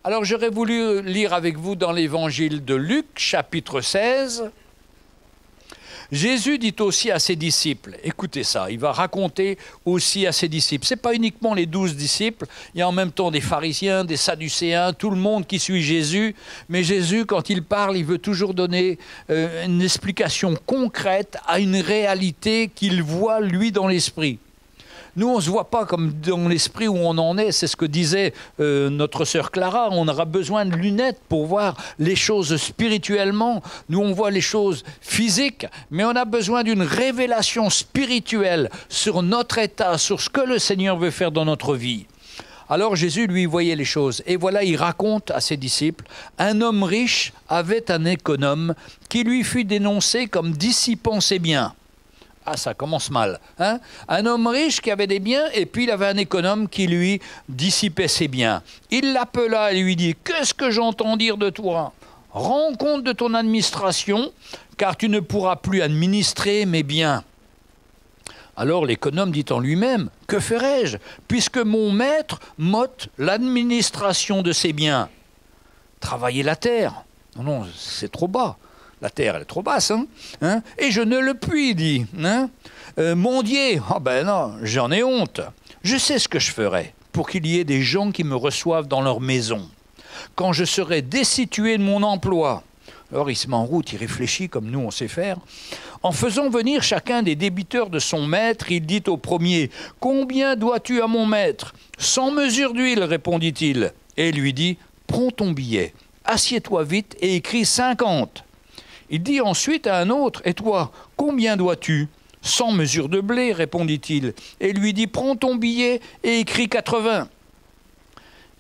Alors j'aurais voulu lire avec vous dans l'évangile de Luc, chapitre 16. Jésus dit aussi à ses disciples, écoutez ça, il va raconter aussi à ses disciples. Ce n'est pas uniquement les 12 disciples, il y a en même temps des pharisiens, des sadducéens, tout le monde qui suit Jésus. Mais Jésus, quand il parle, il veut toujours donner une explication concrète à une réalité qu'il voit, lui, dans l'esprit. Nous, on ne se voit pas comme dans l'esprit où on en est. C'est ce que disait notre sœur Clara. On aura besoin de lunettes pour voir les choses spirituellement. Nous, on voit les choses physiques, mais on a besoin d'une révélation spirituelle sur notre état, sur ce que le Seigneur veut faire dans notre vie. Alors Jésus, lui, voyait les choses. Et voilà, il raconte à ses disciples, un homme riche avait un économe qui lui fut dénoncé comme dissipant ses biens. Ah, ça commence mal. Hein? Un homme riche qui avait des biens et puis il avait un économe qui lui dissipait ses biens. Il l'appela et lui dit « Qu'est-ce que j'entends dire de toi? Rends compte de ton administration, car tu ne pourras plus administrer mes biens. » Alors l'économe dit en lui-même « Que ferai-je, puisque mon maître m'ôte l'administration de ses biens? Travailler la terre? Non, non, c'est trop bas. La terre, elle est trop basse, hein? Et je ne le puis, dit. Hein? Mendier, ah ben non, j'en ai honte. Je sais ce que je ferai pour qu'il y ait des gens qui me reçoivent dans leur maison. Quand je serai destitué de mon emploi, alors il se met en route, il réfléchit comme nous on sait faire. En faisant venir chacun des débiteurs de son maître, il dit au premier, « Combien dois-tu à mon maître ?»« 100 mesures d'huile, répondit-il. Et lui dit, « Prends ton billet, assieds-toi vite et écris 50. » Il dit ensuite à un autre, « Et toi, combien dois-tu » ? 100 mesures de blé, répondit-il. Et lui dit, « Prends ton billet et écris 80. »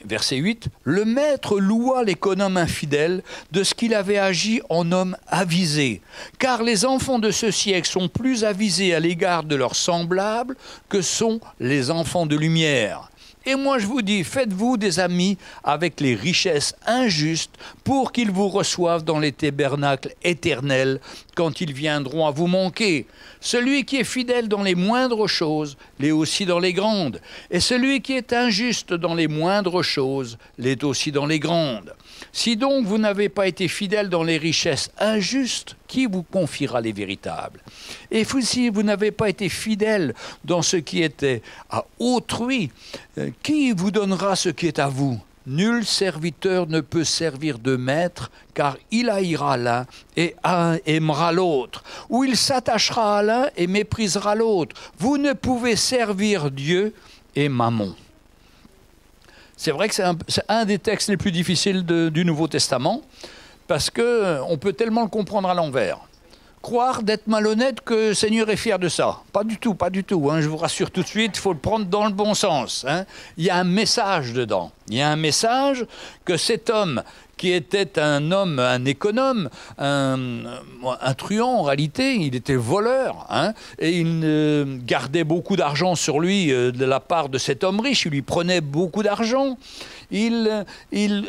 Verset 8, « Le maître loua l'économe infidèle de ce qu'il avait agi en homme avisé, car les enfants de ce siècle sont plus avisés à l'égard de leurs semblables que sont les enfants de lumière. » Et moi je vous dis, faites-vous des amis avec les richesses injustes pour qu'ils vous reçoivent dans les tabernacles éternels quand ils viendront à vous manquer. Celui qui est fidèle dans les moindres choses l'est aussi dans les grandes. Et celui qui est injuste dans les moindres choses l'est aussi dans les grandes. Si donc vous n'avez pas été fidèle dans les richesses injustes, qui vous confiera les véritables? Et si vous n'avez pas été fidèle dans ce qui était à autrui, qui vous donnera ce qui est à vous? Nul serviteur ne peut servir de maître, car il haïra l'un et aimera l'autre, ou il s'attachera à l'un et méprisera l'autre. Vous ne pouvez servir Dieu et Mammon. C'est vrai que c'est un des textes les plus difficiles du Nouveau Testament, parce qu'on peut tellement le comprendre à l'envers. Croire d'être malhonnête que le Seigneur est fier de ça. Pas du tout, pas du tout. Hein. Je vous rassure tout de suite, il faut le prendre dans le bon sens. Hein. Il y a un message dedans. Il y a un message que cet homme qui était un homme, un économe, un truand en réalité, il était voleur, hein, et il gardait beaucoup d'argent sur lui de la part de cet homme riche, il lui prenait beaucoup d'argent.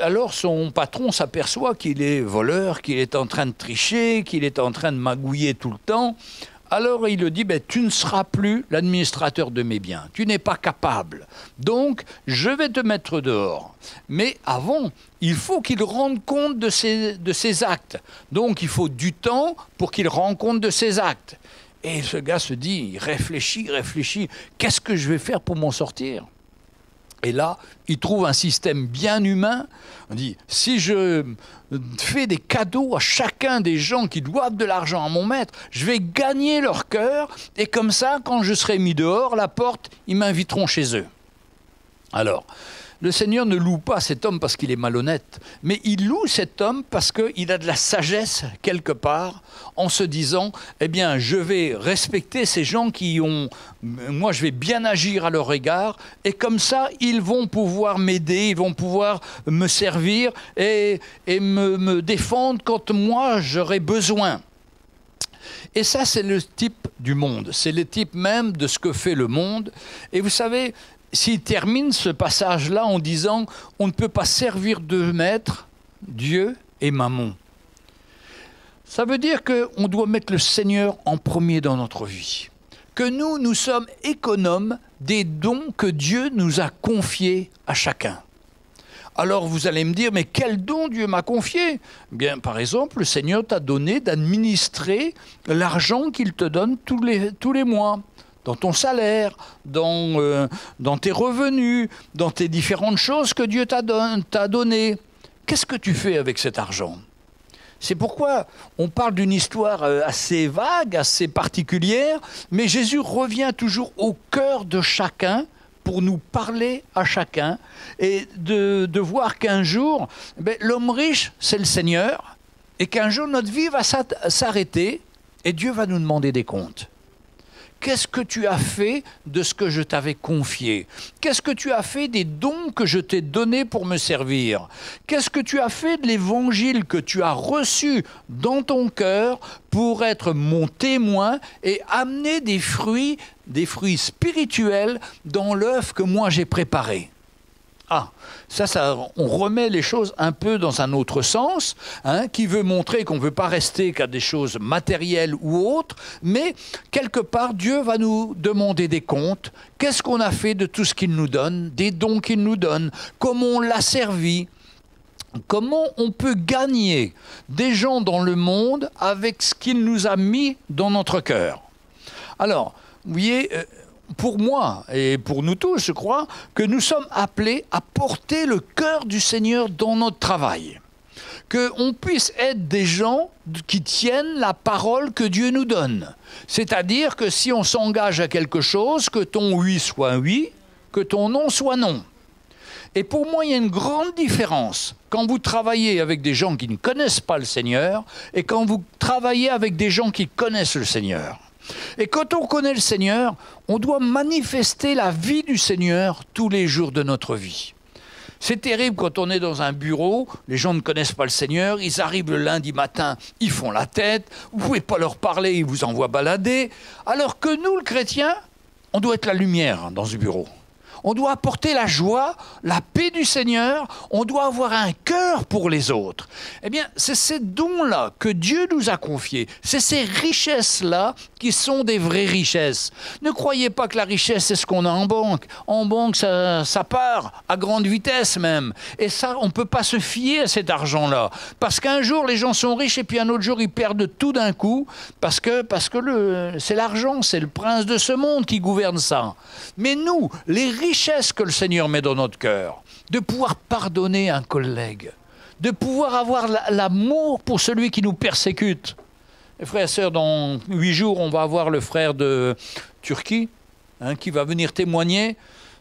Alors son patron s'aperçoit qu'il est voleur, qu'il est en train de tricher, qu'il est en train de magouiller tout le temps. Alors il le dit, ben, tu ne seras plus l'administrateur de mes biens, tu n'es pas capable, donc je vais te mettre dehors. Mais avant, il faut qu'il rende compte de ses actes, donc il faut du temps pour qu'il rende compte de ses actes. Et ce gars se dit, il réfléchit, qu'est-ce que je vais faire pour m'en sortir ? Et là, il trouve un système bien humain. On dit, si je fais des cadeaux à chacun des gens qui doivent de l'argent à mon maître, je vais gagner leur cœur. Et comme ça, quand je serai mis dehors, la porte, ils m'inviteront chez eux. Alors, le Seigneur ne loue pas cet homme parce qu'il est malhonnête, mais il loue cet homme parce qu'il a de la sagesse quelque part, en se disant, eh bien, je vais respecter ces gens qui ont... Moi, je vais bien agir à leur égard, et comme ça, ils vont pouvoir m'aider, ils vont pouvoir me servir et me défendre quand moi, j'aurai besoin. Et ça, c'est le type du monde, c'est le type même de ce que fait le monde. Et vous savez... S'il termine ce passage-là en disant « On ne peut pas servir deux maîtres, Dieu et Mammon ». Ça veut dire qu'on doit mettre le Seigneur en premier dans notre vie. Que nous sommes économes des dons que Dieu nous a confiés à chacun. Alors vous allez me dire, mais quel don Dieu m'a confié? Bien, par exemple, le Seigneur t'a donné d'administrer l'argent qu'il te donne tous les mois, dans ton salaire, dans tes revenus, dans tes différentes choses que Dieu t'a données. Qu'est-ce que tu fais avec cet argent? C'est pourquoi on parle d'une histoire assez vague, assez particulière, mais Jésus revient toujours au cœur de chacun pour nous parler à chacun et de voir qu'un jour, l'homme riche, c'est le Seigneur, et qu'un jour notre vie va s'arrêter et Dieu va nous demander des comptes. Qu'est-ce que tu as fait de ce que je t'avais confié? Qu'est-ce que tu as fait des dons que je t'ai donnés pour me servir? Qu'est-ce que tu as fait de l'évangile que tu as reçu dans ton cœur pour être mon témoin et amener des fruits spirituels dans l'œuvre que moi j'ai préparée? Ah, ça, on remet les choses un peu dans un autre sens, qui veut montrer qu'on ne veut pas rester qu'à des choses matérielles ou autres, mais quelque part, Dieu va nous demander des comptes. Qu'est-ce qu'on a fait de tout ce qu'il nous donne, des dons qu'il nous donne, comment on l'a servi, comment on peut gagner des gens dans le monde avec ce qu'il nous a mis dans notre cœur. Alors, vous voyez, pour moi et pour nous tous, je crois, que nous sommes appelés à porter le cœur du Seigneur dans notre travail. Qu'on puisse être des gens qui tiennent la parole que Dieu nous donne. C'est-à-dire que si on s'engage à quelque chose, que ton oui soit oui, que ton non soit non. Et pour moi, il y a une grande différence quand vous travaillez avec des gens qui ne connaissent pas le Seigneur et quand vous travaillez avec des gens qui connaissent le Seigneur. Et quand on connaît le Seigneur, on doit manifester la vie du Seigneur tous les jours de notre vie. C'est terrible quand on est dans un bureau, les gens ne connaissent pas le Seigneur, ils arrivent le lundi matin, ils font la tête, vous ne pouvez pas leur parler, ils vous envoient balader. Alors que nous, le chrétien, on doit être la lumière dans ce bureau. On doit apporter la joie, la paix du Seigneur. On doit avoir un cœur pour les autres. Eh bien, c'est ces dons-là que Dieu nous a confiés. C'est ces richesses-là qui sont des vraies richesses. Ne croyez pas que la richesse, c'est ce qu'on a en banque. En banque, ça part à grande vitesse même. Et ça, on ne peut pas se fier à cet argent-là. Parce qu'un jour, les gens sont riches et puis un autre jour, ils perdent tout d'un coup. Parce que c'est l'argent, c'est le prince de ce monde qui gouverne ça. Mais nous, les richesse que le Seigneur met dans notre cœur, de pouvoir pardonner un collègue, de pouvoir avoir l'amour pour celui qui nous persécute. Et frères et sœurs, dans 8 jours, on va avoir le frère de Turquie qui va venir témoigner.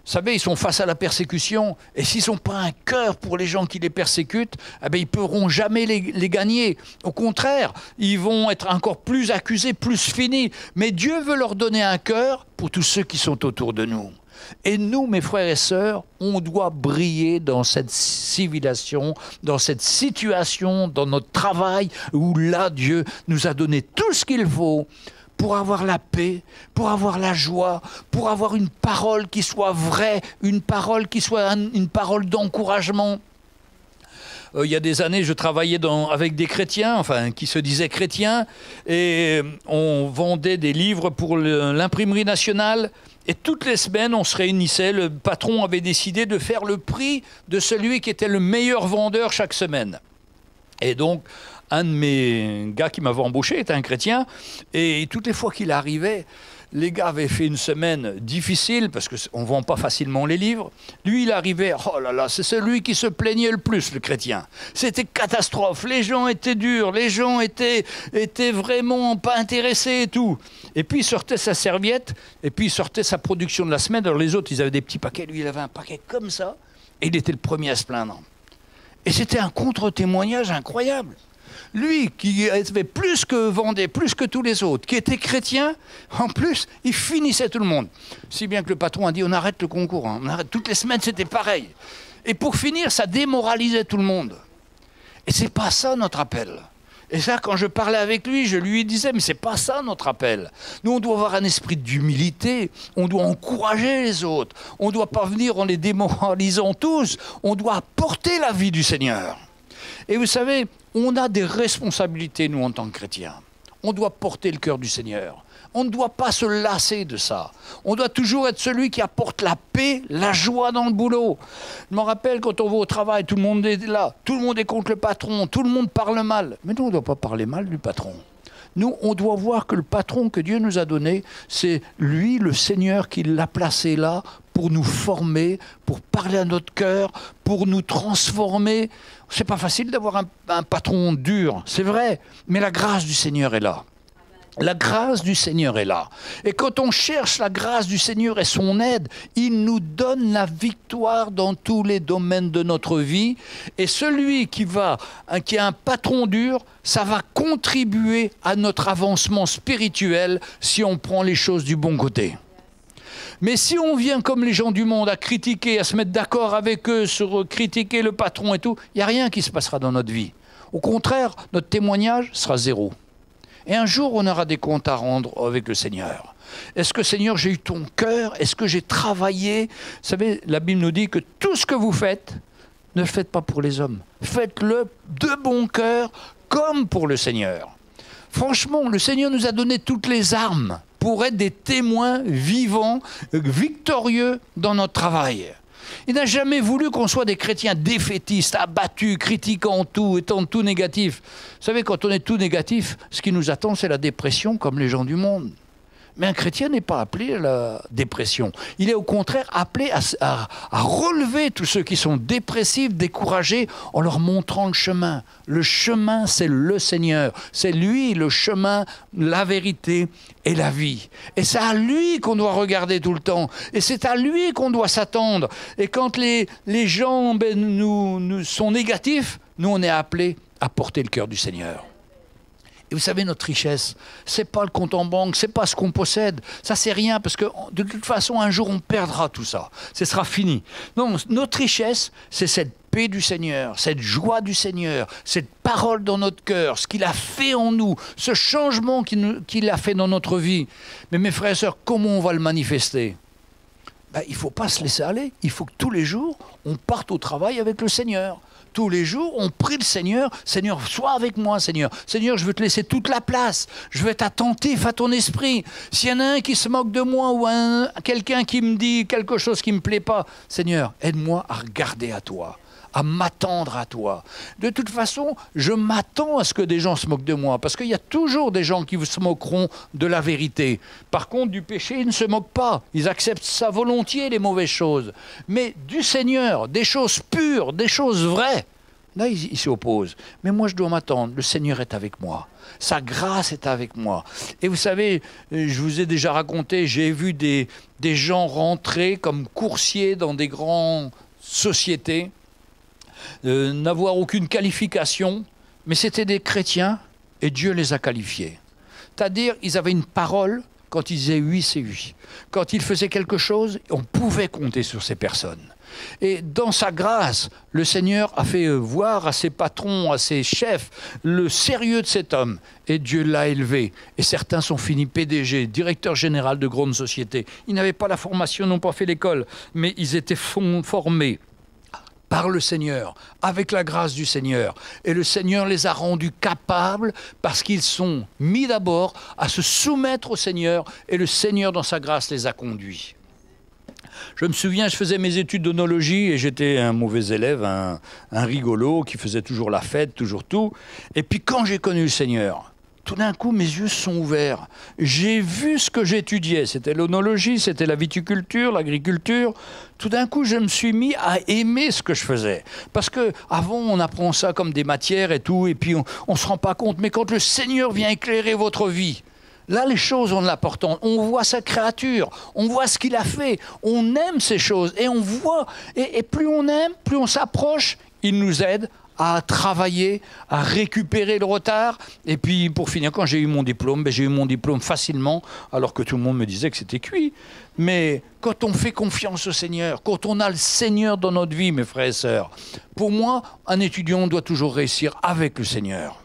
Vous savez, ils sont face à la persécution, et s'ils n'ont pas un cœur pour les gens qui les persécutent, eh bien, ils ne pourront jamais les gagner. Au contraire, ils vont être encore plus accusés, plus finis. Mais Dieu veut leur donner un cœur pour tous ceux qui sont autour de nous. Et nous, mes frères et sœurs, on doit briller dans cette civilisation, dans cette situation, dans notre travail, où là, Dieu nous a donné tout ce qu'il faut pour avoir la paix, pour avoir la joie, pour avoir une parole qui soit vraie, une parole qui soit une parole d'encouragement. Il y a des années, je travaillais avec des chrétiens, enfin, qui se disaient chrétiens, et on vendait des livres pour l'imprimerie nationale. Et toutes les semaines, on se réunissait. Le patron avait décidé de faire le prix de celui qui était le meilleur vendeur chaque semaine. Et donc, un de mes gars qui m'avait embauché était un chrétien. Et toutes les fois qu'il arrivait, les gars avaient fait une semaine difficile, parce qu'on ne vend pas facilement les livres. Lui, il arrivait, oh là là, c'est celui qui se plaignait le plus, le chrétien. C'était catastrophe, les gens étaient durs, les gens étaient vraiment pas intéressés et tout. Et puis il sortait sa serviette, et puis il sortait sa production de la semaine. Alors les autres, ils avaient des petits paquets, lui, il avait un paquet comme ça, et il était le premier à se plaindre. Et c'était un contre-témoignage incroyable. Lui, qui avait vendait plus que tous les autres, qui était chrétien, en plus, il finissait tout le monde. Si bien que le patron a dit, on arrête le concours, on arrête. Toutes les semaines, c'était pareil. Et pour finir, ça démoralisait tout le monde. Et c'est pas ça notre appel. Et ça, quand je parlais avec lui, je lui disais, mais c'est pas ça notre appel. Nous, on doit avoir un esprit d'humilité, on doit encourager les autres, on ne doit pas venir en les démoralisant tous, on doit porter la vie du Seigneur. Et vous savez, on a des responsabilités, nous, en tant que chrétiens. On doit porter le cœur du Seigneur. On ne doit pas se lasser de ça. On doit toujours être celui qui apporte la paix, la joie dans le boulot. Je me rappelle quand on va au travail, tout le monde est là, tout le monde est contre le patron, tout le monde parle mal. Mais nous, on ne doit pas parler mal du patron. Nous, on doit voir que le patron que Dieu nous a donné, c'est lui, le Seigneur, qui l'a placé là pour nous former, pour parler à notre cœur, pour nous transformer. C'est pas facile d'avoir un patron dur, c'est vrai, mais la grâce du Seigneur est là. La grâce du Seigneur est là. Et quand on cherche la grâce du Seigneur et son aide, il nous donne la victoire dans tous les domaines de notre vie. Et celui qui a un patron dur, ça va contribuer à notre avancement spirituel si on prend les choses du bon côté. Mais si on vient comme les gens du monde à critiquer, à se mettre d'accord avec eux sur critiquer le patron et tout, il n'y a rien qui se passera dans notre vie. Au contraire, notre témoignage sera zéro. Et un jour, on aura des comptes à rendre avec le Seigneur. Est-ce que, Seigneur, j'ai eu ton cœur? Est-ce que j'ai travaillé? Vous savez, la Bible nous dit que tout ce que vous faites, ne le faites pas pour les hommes. Faites-le de bon cœur, comme pour le Seigneur. Franchement, le Seigneur nous a donné toutes les armes pour être des témoins vivants, victorieux dans notre travail. Il n'a jamais voulu qu'on soit des chrétiens défaitistes, abattus, critiquant tout, étant tout négatif. Vous savez, quand on est tout négatif, ce qui nous attend, c'est la dépression, comme les gens du monde. Mais un chrétien n'est pas appelé à la dépression. Il est au contraire appelé à relever tous ceux qui sont dépressifs, découragés, en leur montrant le chemin. Le chemin, c'est le Seigneur. C'est lui le chemin, la vérité et la vie. Et c'est à lui qu'on doit regarder tout le temps. Et c'est à lui qu'on doit s'attendre. Et quand les gens nous sont négatifs, nous, on est appelés à porter le cœur du Seigneur. Et vous savez, notre richesse, c'est pas le compte en banque, c'est pas ce qu'on possède. Ça, c'est rien, parce que de toute façon, un jour, on perdra tout ça. Ce sera fini. Non, notre richesse, c'est cette paix du Seigneur, cette joie du Seigneur, cette parole dans notre cœur, ce qu'il a fait en nous, ce changement qu'il a fait dans notre vie. Mais mes frères et sœurs, comment on va le manifester? Il ne faut pas se laisser aller. Il faut que tous les jours, on parte au travail avec le Seigneur. Tous les jours, on prie le Seigneur. Seigneur, sois avec moi, Seigneur. Seigneur, je veux te laisser toute la place. Je veux être attentif à ton esprit. S'il y en a un qui se moque de moi ou quelqu'un qui me dit quelque chose qui ne me plaît pas, Seigneur, aide-moi à regarder à toi, à m'attendre à toi. De toute façon, je m'attends à ce que des gens se moquent de moi, parce qu'il y a toujours des gens qui se moqueront de la vérité. Par contre, du péché, ils ne se moquent pas. Ils acceptent ça volontiers, les mauvaises choses. Mais du Seigneur, des choses pures, des choses vraies, là, ils s'y opposent. Mais moi, je dois m'attendre. Le Seigneur est avec moi. Sa grâce est avec moi. Et vous savez, je vous ai déjà raconté, j'ai vu des gens rentrer comme coursiers dans des grandes sociétés, n'avoir aucune qualification, mais c'était des chrétiens et Dieu les a qualifiés. C'est-à-dire, ils avaient une parole, quand ils disaient oui, c'est oui. Quand ils faisaient quelque chose, on pouvait compter sur ces personnes. Et dans sa grâce, le Seigneur a fait voir à ses patrons, à ses chefs, le sérieux de cet homme. Et Dieu l'a élevé. Et certains sont finis PDG, directeur général de grandes sociétés. Ils n'avaient pas la formation, n'ont pas fait l'école, mais ils étaient formés par le Seigneur, avec la grâce du Seigneur. Et le Seigneur les a rendus capables parce qu'ils sont mis d'abord à se soumettre au Seigneur et le Seigneur, dans sa grâce, les a conduits. Je me souviens, je faisais mes études d'onologie et j'étais un mauvais élève, un rigolo qui faisait toujours la fête, toujours tout. Et puis quand j'ai connu le Seigneur, tout d'un coup, mes yeux se sont ouverts. J'ai vu ce que j'étudiais. C'était l'onologie, c'était la viticulture, l'agriculture. Tout d'un coup, je me suis mis à aimer ce que je faisais. Parce qu'avant, on apprend ça comme des matières et tout, et puis on ne se rend pas compte. Mais quand le Seigneur vient éclairer votre vie, là, les choses ont de l'importance. On voit sa créature, on voit ce qu'il a fait, on aime ces choses, et on voit. Et plus on aime, plus on s'approche, il nous aide à travailler, à récupérer le retard. Et puis, pour finir, quand j'ai eu mon diplôme, j'ai eu mon diplôme facilement, alors que tout le monde me disait que c'était cuit. Mais quand on fait confiance au Seigneur, quand on a le Seigneur dans notre vie, mes frères et sœurs, pour moi, un étudiant doit toujours réussir avec le Seigneur.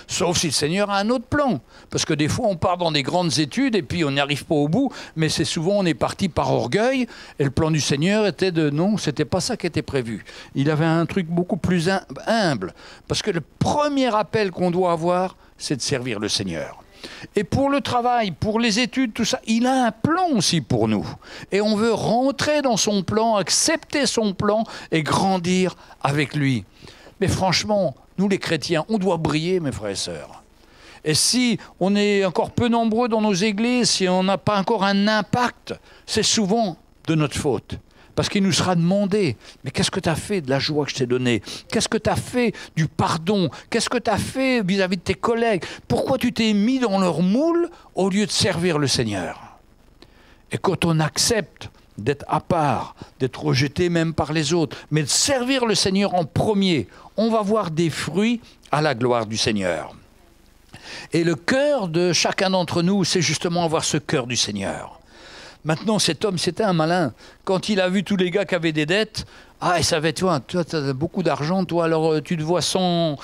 Sauf si le Seigneur a un autre plan. Parce que des fois, on part dans des grandes études et puis on n'y arrive pas au bout. Mais c'est souvent, on est parti par orgueil. Et le plan du Seigneur était de non, c'était pas ça qui était prévu. Il avait un truc beaucoup plus humble. Parce que le premier appel qu'on doit avoir, c'est de servir le Seigneur. Et pour le travail, pour les études, tout ça, il a un plan aussi pour nous. Et on veut rentrer dans son plan, accepter son plan et grandir avec lui. Mais franchement, nous les chrétiens, on doit briller, mes frères et sœurs. Et si on est encore peu nombreux dans nos églises, si on n'a pas encore un impact, c'est souvent de notre faute. Parce qu'il nous sera demandé, mais qu'est-ce que tu as fait de la joie que je t'ai donnée? Qu'est-ce que tu as fait du pardon? Qu'est-ce que tu as fait vis-à-vis de tes collègues? Pourquoi tu t'es mis dans leur moule au lieu de servir le Seigneur? Et quand on accepte d'être à part, d'être rejeté même par les autres, mais de servir le Seigneur en premier, on va voir des fruits à la gloire du Seigneur. Et le cœur de chacun d'entre nous, c'est justement avoir ce cœur du Seigneur. Maintenant, cet homme, c'était un malin. Quand il a vu tous les gars qui avaient des dettes, il savait, toi tu as beaucoup d'argent, toi, alors tu te vois sans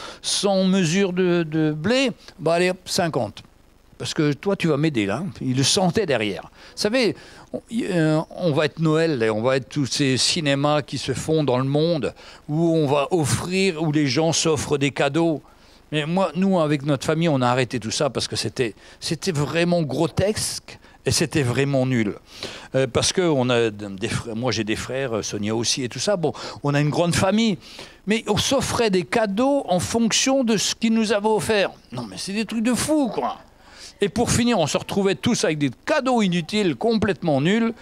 mesure de blé, allez, hop, 50. Parce que toi, tu vas m'aider, là. Il le sentait derrière. Vous savez, on va être Noël, et on va être tous ces cinémas qui se font dans le monde, où on va offrir, où les gens s'offrent des cadeaux. Mais nous, avec notre famille, on a arrêté tout ça parce que c'était vraiment grotesque. Et c'était vraiment nul. Parce que on a des frères, moi j'ai des frères, Sonia aussi et tout ça. Bon, on a une grande famille. Mais on s'offrait des cadeaux en fonction de ce qu'ils nous avaient offert. Non mais c'est des trucs de fou, quoi. Et pour finir, on se retrouvait tous avec des cadeaux inutiles, complètement nuls.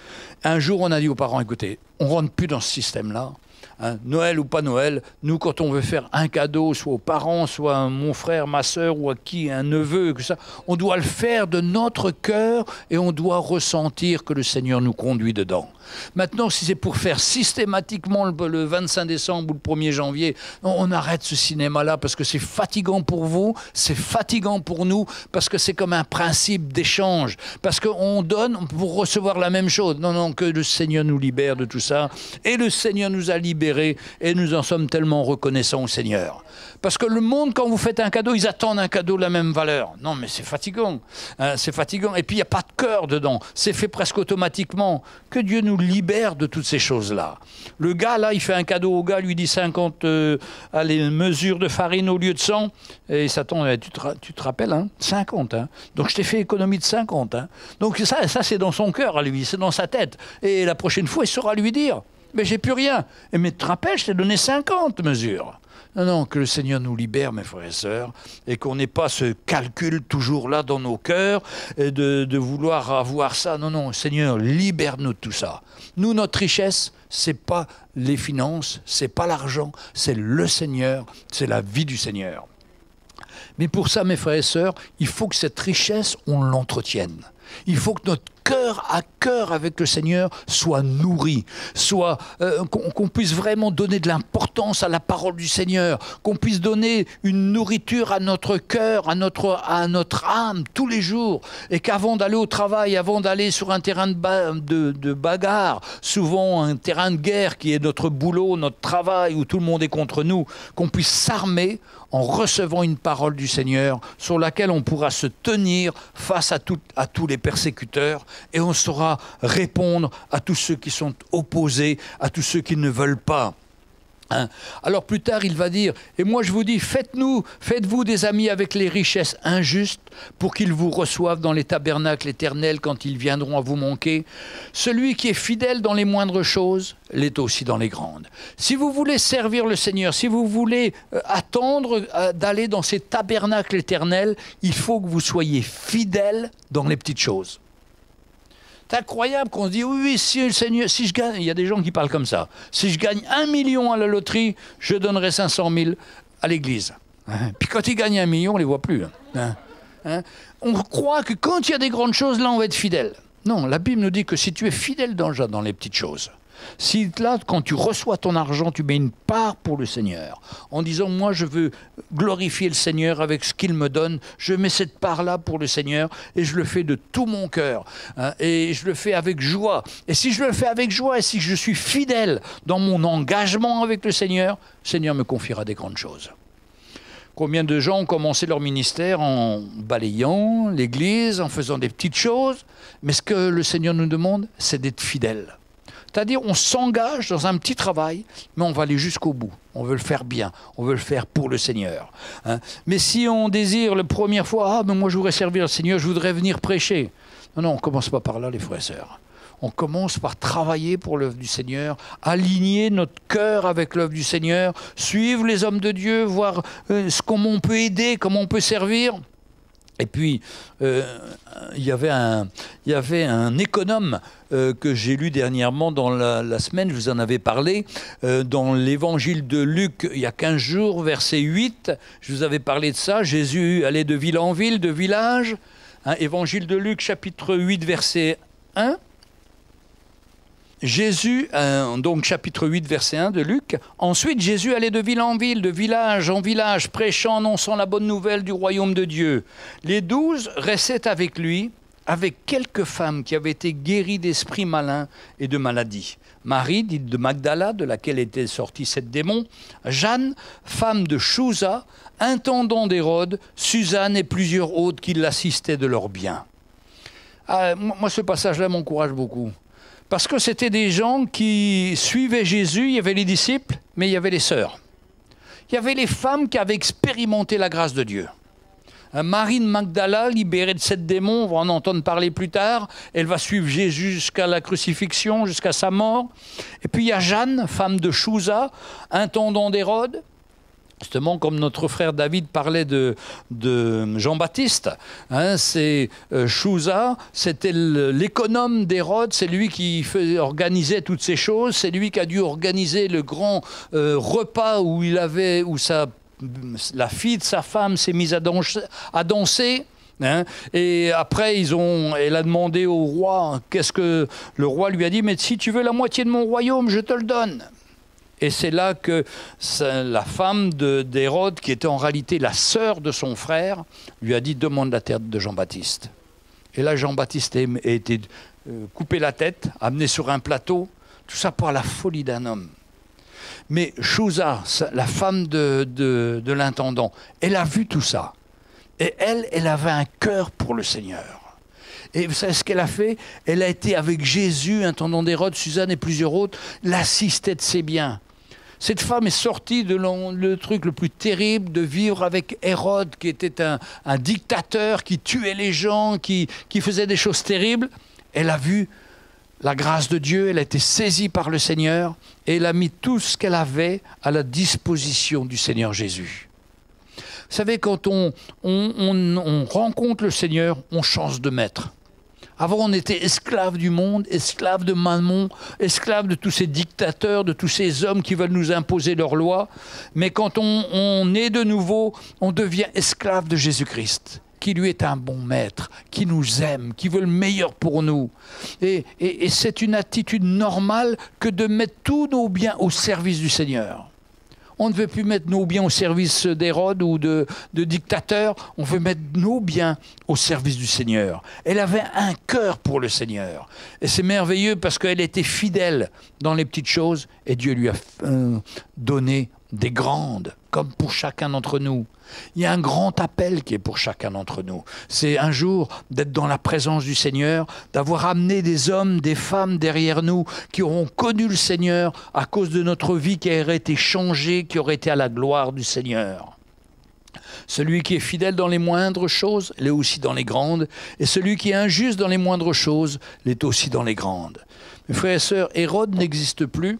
Un jour, on a dit aux parents, écoutez, on ne rentre plus dans ce système-là. Hein, Noël ou pas Noël, nous quand on veut faire un cadeau, soit aux parents, soit à mon frère, ma soeur ou à qui, un neveu, que ça, on doit le faire de notre cœur et on doit ressentir que le Seigneur nous conduit dedans. Maintenant, si c'est pour faire systématiquement le 25 décembre ou le 1er janvier, on arrête ce cinéma-là parce que c'est fatigant pour vous, c'est fatigant pour nous, parce que c'est comme un principe d'échange, parce qu'on donne pour recevoir la même chose. Non, non, que le Seigneur nous libère de tout ça. Et le Seigneur nous a libérés et nous en sommes tellement reconnaissants au Seigneur. Parce que le monde, quand vous faites un cadeau, ils attendent un cadeau de la même valeur. Non, mais c'est fatigant. Hein, c'est fatigant. Et puis, il n'y a pas de cœur dedans. C'est fait presque automatiquement. Que Dieu nous libère de toutes ces choses-là. Le gars, là, il fait un cadeau au gars, lui dit 50 mesures de farine au lieu de 100. Et il s'attend, tu te rappelles, hein, 50. Hein. Donc, je t'ai fait économie de 50. Hein. Donc, ça c'est dans son cœur, à lui. C'est dans sa tête. Et la prochaine fois, il saura lui dire, mais j'ai plus rien. Mais tu te rappelles, je t'ai donné 50 mesures. Non, non, que le Seigneur nous libère, mes frères et sœurs, et qu'on n'ait pas ce calcul toujours là dans nos cœurs, et de vouloir avoir ça. Non, non, Seigneur, libère-nous de tout ça. Nous, notre richesse, c'est pas les finances, c'est pas l'argent, c'est le Seigneur, c'est la vie du Seigneur. Mais pour ça, mes frères et sœurs, il faut que cette richesse, on l'entretienne. Il faut que notre cœur à cœur avec le Seigneur soit nourri, qu'on puisse vraiment donner de l'importance à la parole du Seigneur, qu'on puisse donner une nourriture à notre cœur, à notre âme tous les jours, et qu'avant d'aller au travail, avant d'aller sur un terrain de bagarre, souvent un terrain de guerre qui est notre boulot, notre travail, où tout le monde est contre nous, qu'on puisse s'armer en recevant une parole du Seigneur sur laquelle on pourra se tenir face à tous les persécuteurs, et on saura répondre à tous ceux qui sont opposés, à tous ceux qui ne veulent pas. Hein? Alors plus tard, il va dire, et moi je vous dis, faites-vous des amis avec les richesses injustes pour qu'ils vous reçoivent dans les tabernacles éternels quand ils viendront à vous manquer. Celui qui est fidèle dans les moindres choses l'est aussi dans les grandes. Si vous voulez servir le Seigneur, si vous voulez attendre d'aller dans ces tabernacles éternels, il faut que vous soyez fidèles dans les petites choses. C'est incroyable qu'on se dit, oui, si le Seigneur, si je gagne, il y a des gens qui parlent comme ça, si je gagne 1 million à la loterie, je donnerai 500 000 à l'église. Hein? Puis quand ils gagnent 1 million, on ne les voit plus. Hein? Hein? On croit que quand il y a des grandes choses, là, on va être fidèle. Non, la Bible nous dit que si tu es fidèle dans les petites choses, si là, quand tu reçois ton argent, tu mets une part pour le Seigneur, en disant, moi, je veux glorifier le Seigneur avec ce qu'il me donne, je mets cette part-là pour le Seigneur, et je le fais de tout mon cœur, hein, et je le fais avec joie. Et si je le fais avec joie, et si je suis fidèle dans mon engagement avec le Seigneur me confiera des grandes choses. Combien de gens ont commencé leur ministère en balayant l'église, en faisant des petites choses, mais ce que le Seigneur nous demande, c'est d'être fidèle. C'est-à-dire, on s'engage dans un petit travail, mais on va aller jusqu'au bout. On veut le faire bien, on veut le faire pour le Seigneur. Hein. Mais si on désire la première fois, ah, mais moi je voudrais servir le Seigneur, je voudrais venir prêcher. Non, non, on ne commence pas par là, les frères et sœurs. On commence par travailler pour l'œuvre du Seigneur, aligner notre cœur avec l'œuvre du Seigneur, suivre les hommes de Dieu, voir comment on peut aider, comment on peut servir. Et puis, il y avait un économe que j'ai lu dernièrement dans la semaine, je vous en avais parlé, dans l'évangile de Luc, il y a 15 jours, verset 8, je vous avais parlé de ça, Jésus allait de ville en ville, de village, hein, évangile de Luc, chapitre 8, verset 1. Jésus, donc chapitre 8, verset 1 de Luc, ensuite Jésus allait de ville en ville, de village en village, prêchant, annonçant la bonne nouvelle du royaume de Dieu. Les 12 restaient avec lui, avec quelques femmes qui avaient été guéries d'esprits malins et de maladies. Marie, dite de Magdala, de laquelle étaient sortis 7 démons, Jeanne, femme de Chouza, intendant d'Hérode, Suzanne et plusieurs autres qui l'assistaient de leurs biens. Ah, moi, ce passage-là m'encourage beaucoup. Parce que c'était des gens qui suivaient Jésus, il y avait les disciples, mais il y avait les sœurs. Il y avait les femmes qui avaient expérimenté la grâce de Dieu. Marie de Magdala, libérée de 7 démons, on va en entendre parler plus tard, elle va suivre Jésus jusqu'à la crucifixion, jusqu'à sa mort. Et puis il y a Jeanne, femme de Chouza, intendant d'Hérode. Justement, comme notre frère David parlait de Jean-Baptiste, hein, c'est Chouza, c'était l'économe d'Hérode, c'est lui qui organisait toutes ces choses, c'est lui qui a dû organiser le grand repas où la fille de sa femme s'est mise à danser. Hein, et après, elle a demandé au roi, qu'est-ce que le roi lui a dit, mais si tu veux la moitié de mon royaume, je te le donne. Et c'est là que la femme d'Hérode, qui était en réalité la sœur de son frère, lui a dit « Demande la tête de Jean-Baptiste ». Et là, Jean-Baptiste a été coupé la tête, amené sur un plateau, tout ça pour la folie d'un homme. Mais Chouza, la femme de l'intendant, elle a vu tout ça. Et elle avait un cœur pour le Seigneur. Et vous savez ce qu'elle a fait? Elle a été avec Jésus, intendant d'Hérode, Suzanne et plusieurs autres, l'assistait de ses biens. Cette femme est sortie de le truc le plus terrible de vivre avec Hérode, qui était un dictateur, qui tuait les gens, qui faisait des choses terribles. Elle a vu la grâce de Dieu, elle a été saisie par le Seigneur, et elle a mis tout ce qu'elle avait à la disposition du Seigneur Jésus. Vous savez, quand on rencontre le Seigneur, on change de maître. Avant, on était esclave du monde, esclave de Mammon, esclave de tous ces dictateurs, de tous ces hommes qui veulent nous imposer leurs lois. Mais quand on est de nouveau, on devient esclave de Jésus-Christ, qui lui est un bon maître, qui nous aime, qui veut le meilleur pour nous. Et c'est une attitude normale que de mettre tous nos biens au service du Seigneur. On ne veut plus mettre nos biens au service d'Hérode ou de dictateurs. On veut mettre nos biens au service du Seigneur. Elle avait un cœur pour le Seigneur. Et c'est merveilleux parce qu'elle était fidèle dans les petites choses et Dieu lui a donné des grandes, comme pour chacun d'entre nous. Il y a un grand appel qui est pour chacun d'entre nous. C'est un jour d'être dans la présence du Seigneur, d'avoir amené des hommes, des femmes derrière nous qui auront connu le Seigneur à cause de notre vie qui aurait été changée, qui aurait été à la gloire du Seigneur. Celui qui est fidèle dans les moindres choses, l'est aussi dans les grandes. Et celui qui est injuste dans les moindres choses, l'est aussi dans les grandes. Mes frères et sœurs, Hérode n'existe plus.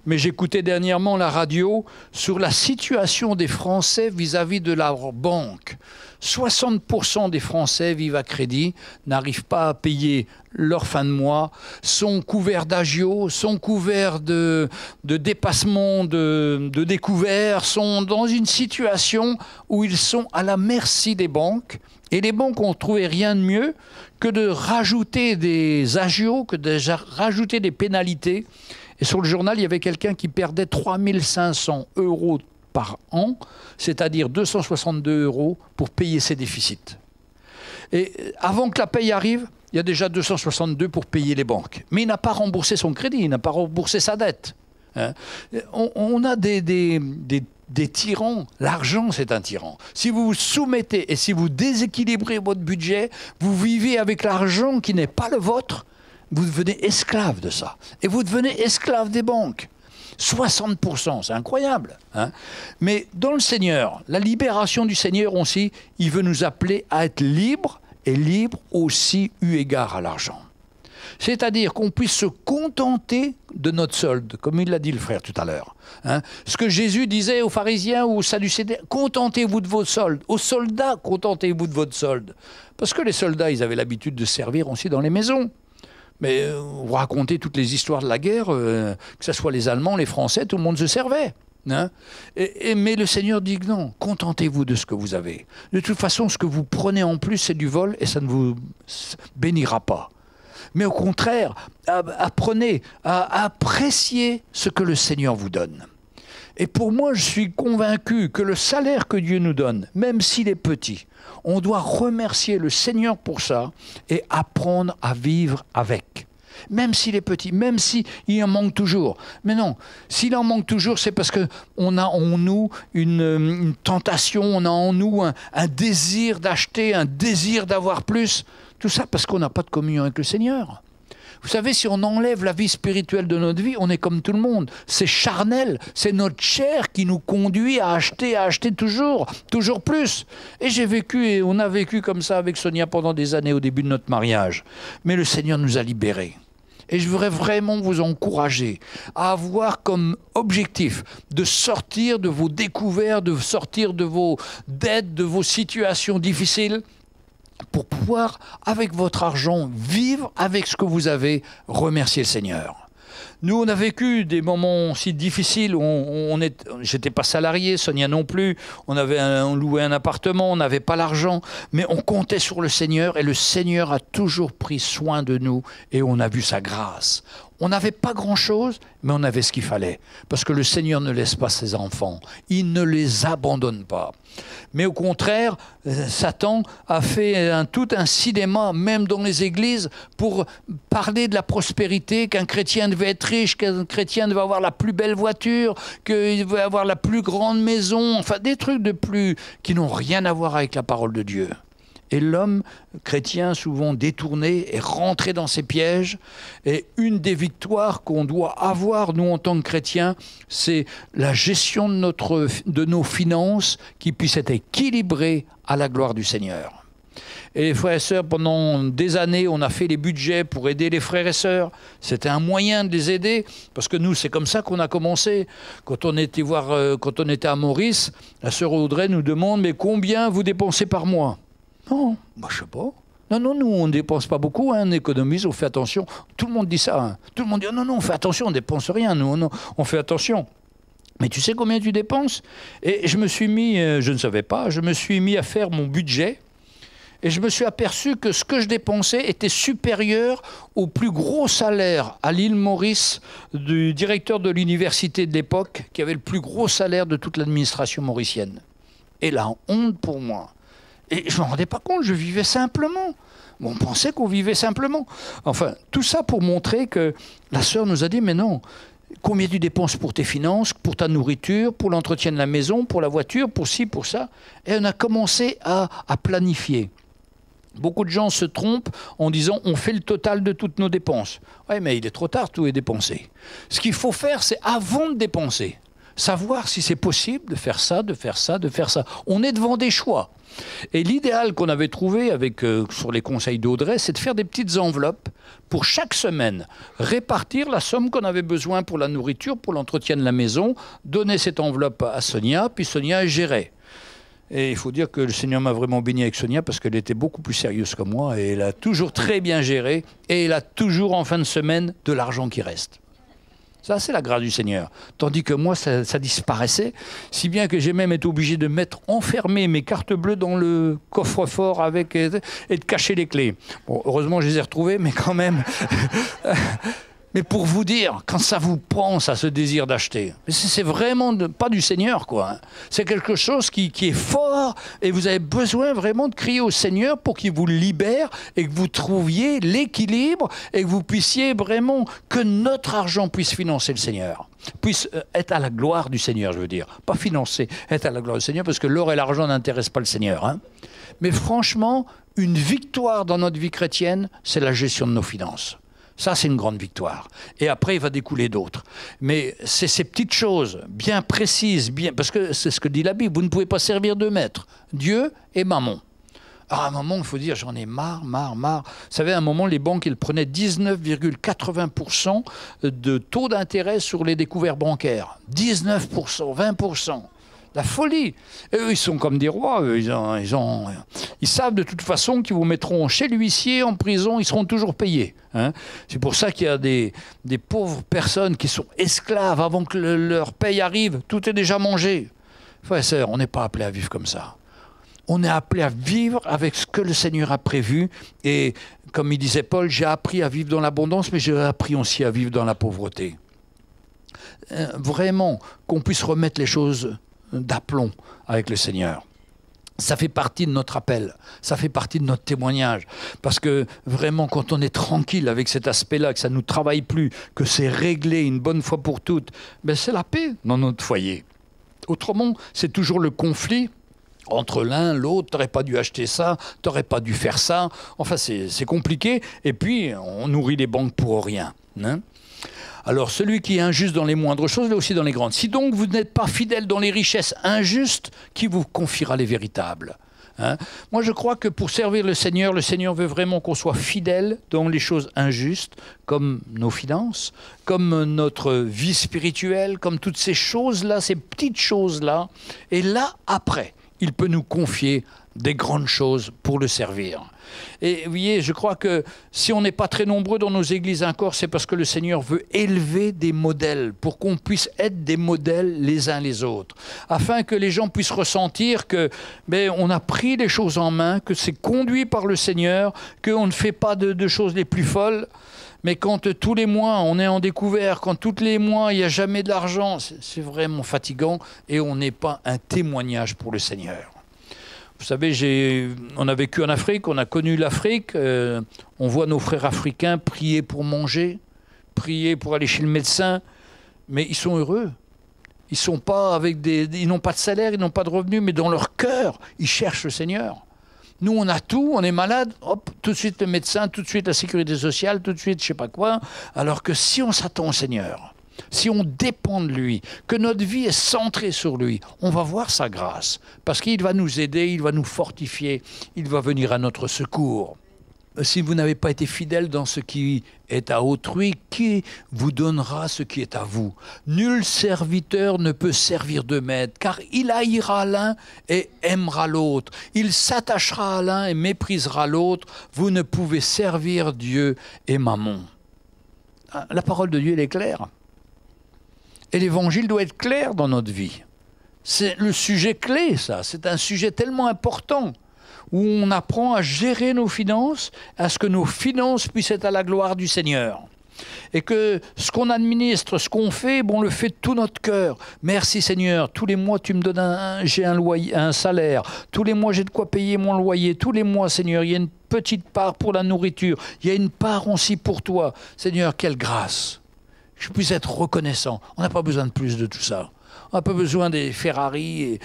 Mais j'écoutais dernièrement la radio sur la situation des Français vis-à-vis de leur banque. 60% des Français vivent à crédit, n'arrivent pas à payer leur fin de mois, sont couverts d'agios, sont couverts de dépassements, de découverts, sont dans une situation où ils sont à la merci des banques. Et les banques ont trouvé rien de mieux que de rajouter des agios, que de rajouter des pénalités. Et sur le journal, il y avait quelqu'un qui perdait 3 500 € par an, c'est-à-dire 262 € pour payer ses déficits. Et avant que la paye arrive, il y a déjà 262 pour payer les banques. Mais il n'a pas remboursé son crédit, il n'a pas remboursé sa dette. Hein. On a des tyrans. L'argent, c'est un tyran. Si vous vous soumettez et si vous déséquilibrez votre budget, vous vivez avec l'argent qui n'est pas le vôtre, vous devenez esclave de ça. Et vous devenez esclave des banques. 60%, c'est incroyable. Hein? Mais dans le Seigneur, la libération du Seigneur aussi, il veut nous appeler à être libres, et libres aussi eu égard à l'argent. C'est-à-dire qu'on puisse se contenter de notre solde, comme il l'a dit le frère tout à l'heure. Hein? Ce que Jésus disait aux pharisiens ou aux sadducéens, contentez-vous de vos soldes. Aux soldats, contentez-vous de votre solde. Parce que les soldats, ils avaient l'habitude de servir aussi dans les maisons. Mais vous racontez toutes les histoires de la guerre, que ce soit les Allemands, les Français, tout le monde se servait. Hein? Mais le Seigneur dit que non, contentez-vous de ce que vous avez. De toute façon, ce que vous prenez en plus, c'est du vol et ça ne vous bénira pas. Mais au contraire, apprenez à apprécier ce que le Seigneur vous donne. Et pour moi, je suis convaincu que le salaire que Dieu nous donne, même s'il est petit, on doit remercier le Seigneur pour ça et apprendre à vivre avec. Même s'il est petit, même s'il en manque toujours. Mais non, s'il en manque toujours, c'est parce qu'on a en nous une tentation, on a en nous un désir d'acheter, un désir d'avoir plus. Tout ça parce qu'on n'a pas de communion avec le Seigneur. Vous savez, si on enlève la vie spirituelle de notre vie, on est comme tout le monde. C'est charnel, c'est notre chair qui nous conduit à acheter toujours plus. Et j'ai vécu, et on a vécu comme ça avec Sonia pendant des années au début de notre mariage. Mais le Seigneur nous a libérés. Et je voudrais vraiment vous encourager à avoir comme objectif de sortir de vos découvertes, de sortir de vos dettes, de vos situations difficiles, pour pouvoir, avec votre argent, vivre avec ce que vous avez, remercier le Seigneur. Nous, on a vécu des moments si difficiles. J'étais pas salarié, Sonia non plus. On louait un appartement, on n'avait pas l'argent. Mais on comptait sur le Seigneur et le Seigneur a toujours pris soin de nous et on a vu sa grâce. On n'avait pas grand-chose, mais on avait ce qu'il fallait. Parce que le Seigneur ne laisse pas ses enfants. Il ne les abandonne pas. Mais au contraire, Satan a fait tout un cinéma, même dans les églises, pour parler de la prospérité, qu'un chrétien devait être riche, qu'un chrétien devait avoir la plus belle voiture, qu'il devait avoir la plus grande maison, enfin des trucs qui n'ont rien à voir avec la parole de Dieu. Et l'homme chrétien, souvent détourné, est rentré dans ces pièges. Et une des victoires qu'on doit avoir, nous, en tant que chrétiens, c'est la gestion de nos finances qui puisse être équilibrée à la gloire du Seigneur. Et les frères et sœurs, pendant des années, on a fait les budgets pour aider les frères et sœurs. C'était un moyen de les aider, parce que nous, c'est comme ça qu'on a commencé. Quand on était à Maurice, la sœur Audrey nous demande « Mais combien vous dépensez par mois ?» Non, moi je sais pas. Non, nous on ne dépense pas beaucoup, hein, on économise, on fait attention. Tout le monde dit ça. Hein. Tout le monde dit oh, non, on fait attention, on ne dépense rien. Nous, non, on fait attention. Mais tu sais combien tu dépenses? Et je me suis mis, je ne savais pas, je me suis mis à faire mon budget. Et je me suis aperçu que ce que je dépensais était supérieur au plus gros salaire à l'île Maurice du directeur de l'université de l'époque, qui avait le plus gros salaire de toute l'administration mauricienne. Et la honte pour moi. Et je ne me rendais pas compte, je vivais simplement. On pensait qu'on vivait simplement. Enfin, tout ça pour montrer que la sœur nous a dit, mais non, combien tu dépenses pour tes finances, pour ta nourriture, pour l'entretien de la maison, pour la voiture, pour ci, pour ça. Et on a commencé à planifier. Beaucoup de gens se trompent en disant on fait le total de toutes nos dépenses. Oui, mais il est trop tard, tout est dépensé. Ce qu'il faut faire, c'est avant de dépenser, savoir si c'est possible de faire ça, de faire ça, de faire ça. On est devant des choix. Et l'idéal qu'on avait trouvé sur les conseils d'Audrey, c'est de faire des petites enveloppes pour chaque semaine, répartir la somme qu'on avait besoin pour la nourriture, pour l'entretien de la maison, donner cette enveloppe à Sonia, puis Sonia gérait. Et il faut dire que le Seigneur m'a vraiment béni avec Sonia parce qu'elle était beaucoup plus sérieuse que moi et elle a toujours très bien géré et elle a toujours en fin de semaine de l'argent qui reste. Ça, c'est la grâce du Seigneur. Tandis que moi, ça disparaissait, si bien que j'ai même été obligé de enfermer mes cartes bleues dans le coffre-fort et de cacher les clés. Bon, heureusement, je les ai retrouvées, mais quand même... Mais pour vous dire, quand ça vous prend, ça, ce désir d'acheter, c'est vraiment pas du Seigneur, quoi. C'est quelque chose qui est fort et vous avez besoin vraiment de crier au Seigneur pour qu'il vous libère et que vous trouviez l'équilibre et que vous puissiez vraiment, que notre argent puisse financer le Seigneur. Puisse être à la gloire du Seigneur, je veux dire. Pas financer, être à la gloire du Seigneur, parce que l'or et l'argent n'intéressent pas le Seigneur. Hein. Mais franchement, une victoire dans notre vie chrétienne, c'est la gestion de nos finances. Ça, c'est une grande victoire. Et après, il va découler d'autres. Mais c'est ces petites choses bien précises, bien, parce que c'est ce que dit la Bible. Vous ne pouvez pas servir deux maîtres, Dieu et Mammon. Alors à un moment, il faut dire, j'en ai marre. Vous savez, à un moment, les banques, ils prenaient 19,80% de taux d'intérêt sur les découverts bancaires. 19%, 20%. La folie. Et eux, ils sont comme des rois. Eux, ils savent de toute façon qu'ils vous mettront chez l'huissier, en prison, ils seront toujours payés. Hein. C'est pour ça qu'il y a des pauvres personnes qui sont esclaves avant que leur paye arrive. Tout est déjà mangé. Frères et sœurs, on n'est pas appelé à vivre comme ça. On est appelé à vivre avec ce que le Seigneur a prévu. Et comme il disait Paul, j'ai appris à vivre dans l'abondance, mais j'ai appris aussi à vivre dans la pauvreté. Vraiment, qu'on puisse remettre les choses d'aplomb avec le Seigneur. Ça fait partie de notre appel, ça fait partie de notre témoignage. Parce que vraiment, quand on est tranquille avec cet aspect-là, que ça ne nous travaille plus, que c'est réglé une bonne fois pour toutes, ben c'est la paix dans notre foyer. Autrement, c'est toujours le conflit entre l'un, l'autre, t'aurais pas dû acheter ça, t'aurais pas dû faire ça. Enfin, c'est compliqué. Et puis, on nourrit les banques pour rien. Hein. Alors, celui qui est injuste dans les moindres choses, là aussi dans les grandes. Si donc vous n'êtes pas fidèle dans les richesses injustes, qui vous confiera les véritables? Hein? Moi, je crois que pour servir le Seigneur veut vraiment qu'on soit fidèle dans les choses injustes, comme nos finances, comme notre vie spirituelle, comme toutes ces choses-là, ces petites choses-là. Et là, après, il peut nous confier des grandes choses pour le servir. Et vous voyez, je crois que si on n'est pas très nombreux dans nos églises encore, c'est parce que le Seigneur veut élever des modèles pour qu'on puisse être des modèles les uns les autres, afin que les gens puissent ressentir que on a pris les choses en main, que c'est conduit par le Seigneur, qu'on ne fait pas de choses les plus folles. Mais quand tous les mois on est en découvert, quand tous les mois il n'y a jamais de l'argent, c'est vraiment fatigant et on n'est pas un témoignage pour le Seigneur. Vous savez, on a vécu en Afrique, on a connu l'Afrique, on voit nos frères africains prier pour manger, prier pour aller chez le médecin, mais ils sont heureux. Ils sont pas ils n'ont pas de salaire, ils n'ont pas de revenus, mais dans leur cœur, ils cherchent le Seigneur. Nous, on a tout, on est malade, hop, tout de suite le médecin, tout de suite la sécurité sociale, tout de suite je sais pas quoi. Alors que si on s'attend au Seigneur, si on dépend de lui, que notre vie est centrée sur lui, on va voir sa grâce. Parce qu'il va nous aider, il va nous fortifier, il va venir à notre secours. Si vous n'avez pas été fidèle dans ce qui est à autrui, qui vous donnera ce qui est à vous? Nul serviteur ne peut servir de maître, car il haïra l'un et aimera l'autre. Il s'attachera à l'un et méprisera l'autre. Vous ne pouvez servir Dieu et Mammon. La parole de Dieu, elle est claire. Et l'évangile doit être clair dans notre vie. C'est le sujet clé, ça. C'est un sujet tellement important, où on apprend à gérer nos finances, à ce que nos finances puissent être à la gloire du Seigneur. Et que ce qu'on administre, ce qu'on fait, on le fait de tout notre cœur. Merci Seigneur, tous les mois tu me donnes j'ai un loyer, un salaire. Tous les mois j'ai de quoi payer mon loyer. Tous les mois Seigneur, il y a une petite part pour la nourriture. Il y a une part aussi pour toi. Seigneur, quelle grâce. Que je puisse être reconnaissant. On n'a pas besoin de plus de tout ça. On n'a pas besoin des Ferrari.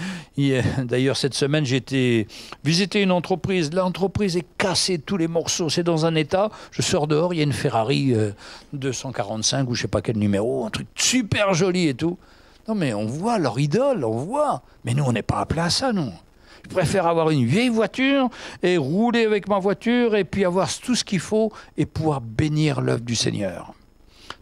D'ailleurs, cette semaine, j'ai été visiter une entreprise. L'entreprise est cassée de tous les morceaux. C'est dans un état. Je sors dehors, il y a une Ferrari 245 ou je ne sais pas quel numéro. Un truc super joli et tout. Non, mais on voit leur idole, on voit. Mais nous, on n'est pas appelés à ça, non. Je préfère avoir une vieille voiture et rouler avec ma voiture et puis avoir tout ce qu'il faut et pouvoir bénir l'œuvre du Seigneur.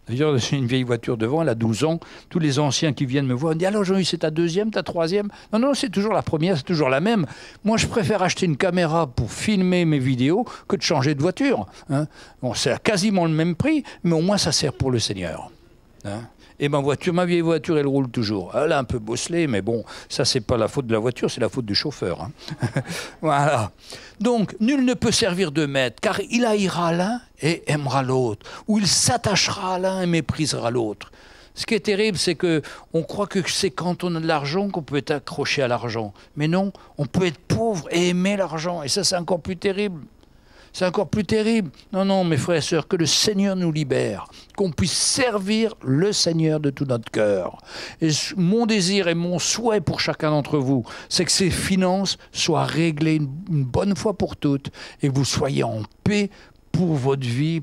D'ailleurs, j'ai une vieille voiture devant, elle a 12 ans. Tous les anciens qui viennent me voir me disent « Alors Jean-Yves, c'est ta deuxième, ta troisième ?» Non, non, c'est toujours la première, c'est toujours la même. Moi, je préfère acheter une caméra pour filmer mes vidéos que de changer de voiture. Hein. Bon, c'est quasiment le même prix, mais au moins ça sert pour le Seigneur. Hein. Et ma vieille voiture, elle roule toujours. Elle a un peu bosselé, mais bon, ça, c'est pas la faute de la voiture, c'est la faute du chauffeur. Hein. Voilà. Donc, nul ne peut servir de maître, car il haïra l'un et aimera l'autre, ou il s'attachera à l'un et méprisera l'autre. Ce qui est terrible, c'est qu'on croit que c'est quand on a de l'argent qu'on peut être accroché à l'argent. Mais non, on peut être pauvre et aimer l'argent, et ça, c'est encore plus terrible. C'est encore plus terrible. Non, non, mes frères et sœurs, que le Seigneur nous libère, qu'on puisse servir le Seigneur de tout notre cœur. Et mon désir et mon souhait pour chacun d'entre vous, c'est que ces finances soient réglées une bonne fois pour toutes et que vous soyez en paix pour votre vie,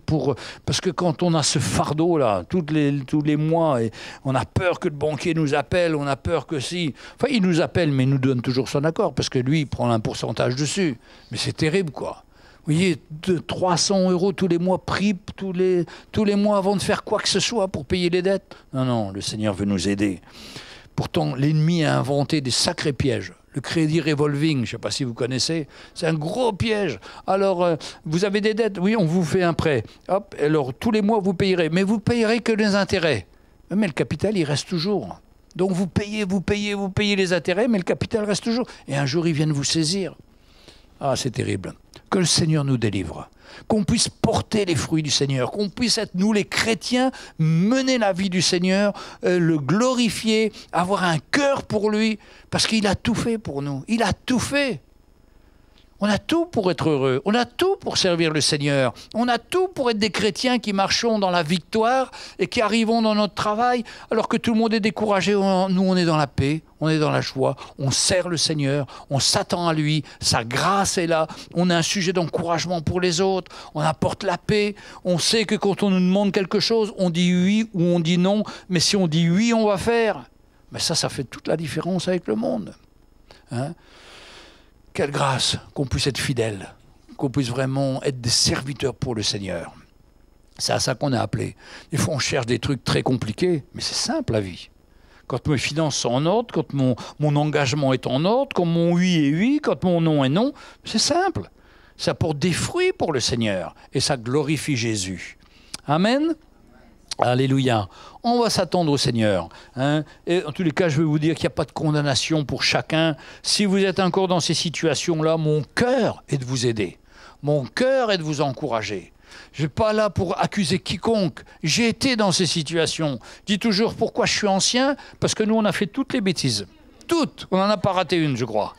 parce que quand on a ce fardeau-là, tous les mois, et on a peur que le banquier nous appelle, on a peur que si... Enfin, il nous appelle, mais il nous donne toujours son accord, parce que lui, il prend un pourcentage dessus. Mais c'est terrible, quoi. Vous voyez, 300 € tous les mois pris, tous les mois avant de faire quoi que ce soit pour payer les dettes. Non, non, le Seigneur veut nous aider. Pourtant, l'ennemi a inventé des sacrés pièges. Le crédit revolving, je ne sais pas si vous connaissez, c'est un gros piège. Alors, vous avez des dettes, oui, on vous fait un prêt. Hop, alors tous les mois, vous payerez. Mais vous payerez que les intérêts. Mais le capital, il reste toujours. Donc vous payez les intérêts, mais le capital reste toujours. Et un jour, ils viennent vous saisir. Ah, c'est terrible. Que le Seigneur nous délivre. Qu'on puisse porter les fruits du Seigneur. Qu'on puisse être, nous les chrétiens, mener la vie du Seigneur, le glorifier, avoir un cœur pour lui, parce qu'il a tout fait pour nous. Il a tout fait. On a tout pour être heureux, on a tout pour servir le Seigneur, on a tout pour être des chrétiens qui marchons dans la victoire et qui arrivons dans notre travail alors que tout le monde est découragé. Nous, on est dans la paix, on est dans la joie, on sert le Seigneur, on s'attend à lui, sa grâce est là, on a un sujet d'encouragement pour les autres, on apporte la paix, on sait que quand on nous demande quelque chose, on dit oui ou on dit non, mais si on dit oui, on va faire. Mais ça fait toute la différence avec le monde. Hein ? Quelle grâce qu'on puisse être fidèles, qu'on puisse vraiment être des serviteurs pour le Seigneur. C'est à ça qu'on est appelé. Des fois, on cherche des trucs très compliqués, mais c'est simple la vie. Quand mes finances sont en ordre, quand mon engagement est en ordre, quand mon oui est oui, quand mon non est non, c'est simple. Ça apporte des fruits pour le Seigneur et ça glorifie Jésus. Amen. Alléluia. On va s'attendre au Seigneur. Hein. Et en tous les cas, je vais vous dire qu'il n'y a pas de condamnation pour chacun. Si vous êtes encore dans ces situations-là, mon cœur est de vous aider. Mon cœur est de vous encourager. Je ne suis pas là pour accuser quiconque. J'ai été dans ces situations. Je dis toujours pourquoi je suis ancien, parce que nous, on a fait toutes les bêtises. Toutes. On n'en a pas raté une, je crois.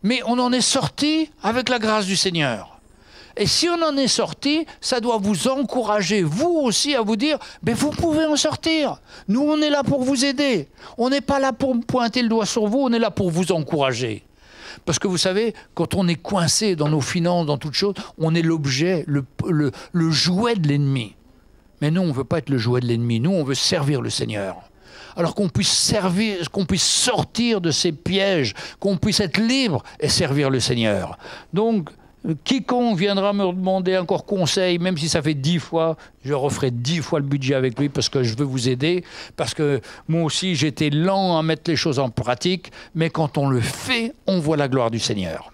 Mais on en est sorti avec la grâce du Seigneur. Et si on en est sorti, ça doit vous encourager, vous aussi, à vous dire, mais vous pouvez en sortir. Nous, on est là pour vous aider. On n'est pas là pour pointer le doigt sur vous, on est là pour vous encourager. Parce que vous savez, quand on est coincé dans nos finances, dans toutes choses, on est l'objet, le jouet de l'ennemi. Mais nous, on ne veut pas être le jouet de l'ennemi. Nous, on veut servir le Seigneur. Alors qu'on puisse servir, qu'on puisse sortir de ces pièges, qu'on puisse être libre et servir le Seigneur. Donc, quiconque viendra me demander encore conseil, même si ça fait 10 fois, je referai 10 fois le budget avec lui parce que je veux vous aider, parce que moi aussi j'étais lent à mettre les choses en pratique, mais quand on le fait, on voit la gloire du Seigneur.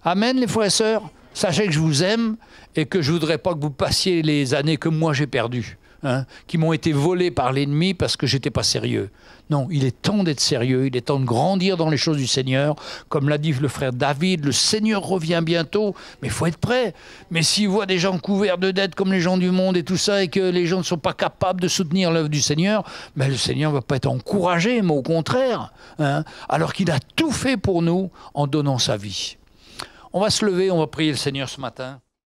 Amen les frères et sœurs, sachez que je vous aime et que je ne voudrais pas que vous passiez les années que moi j'ai perdues. Hein, qui m'ont été volés par l'ennemi parce que j'étais pas sérieux. Non, il est temps d'être sérieux, il est temps de grandir dans les choses du Seigneur. Comme l'a dit le frère David, le Seigneur revient bientôt, mais il faut être prêt. Mais s'il voit des gens couverts de dettes comme les gens du monde et tout ça, et que les gens ne sont pas capables de soutenir l'œuvre du Seigneur, ben le Seigneur ne va pas être encouragé, mais au contraire, hein, alors qu'il a tout fait pour nous en donnant sa vie. On va se lever, on va prier le Seigneur ce matin.